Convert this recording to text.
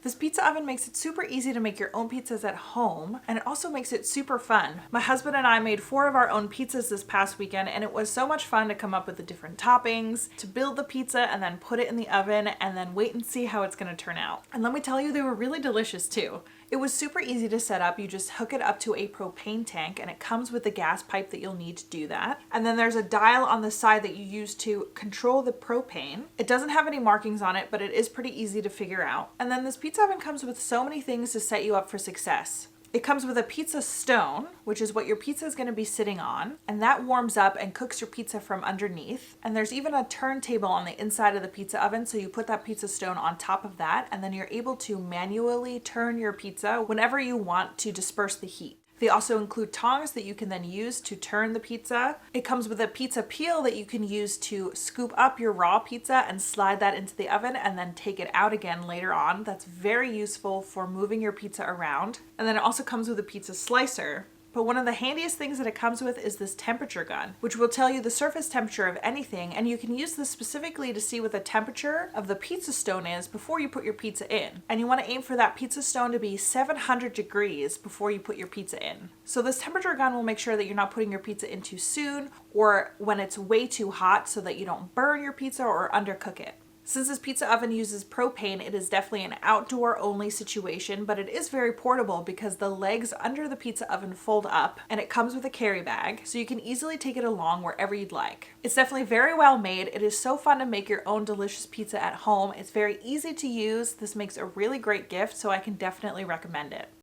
This pizza oven makes it super easy to make your own pizzas at home, and it also makes it super fun. My husband and I made 4 of our own pizzas this past weekend, and it was so much fun to come up with the different toppings, to build the pizza and then put it in the oven and then wait and see how it's gonna turn out. And let me tell you, they were really delicious too. It was super easy to set up. You just hook it up to a propane tank and it comes with the gas pipe that you'll need to do that. And then there's a dial on the side that you use to control the propane. It doesn't have any markings on it, but it is pretty easy to figure out. And then this pizza oven comes with so many things to set you up for success. It comes with a pizza stone, which is what your pizza is going to be sitting on, and that warms up and cooks your pizza from underneath. And there's even a turntable on the inside of the pizza oven, so you put that pizza stone on top of that, and then you're able to manually turn your pizza whenever you want to disperse the heat. They also include tongs that you can then use to turn the pizza. It comes with a pizza peel that you can use to scoop up your raw pizza and slide that into the oven and then take it out again later on. That's very useful for moving your pizza around. And then it also comes with a pizza slicer. But one of the handiest things that it comes with is this temperature gun, which will tell you the surface temperature of anything, and you can use this specifically to see what the temperature of the pizza stone is before you put your pizza in. And you want to aim for that pizza stone to be 700 degrees before you put your pizza in. So this temperature gun will make sure that you're not putting your pizza in too soon or when it's way too hot so that you don't burn your pizza or undercook it. Since this pizza oven uses propane, it is definitely an outdoor only situation, but it is very portable because the legs under the pizza oven fold up and it comes with a carry bag, so you can easily take it along wherever you'd like. It's definitely very well made. It is so fun to make your own delicious pizza at home. It's very easy to use. This makes a really great gift, so I can definitely recommend it.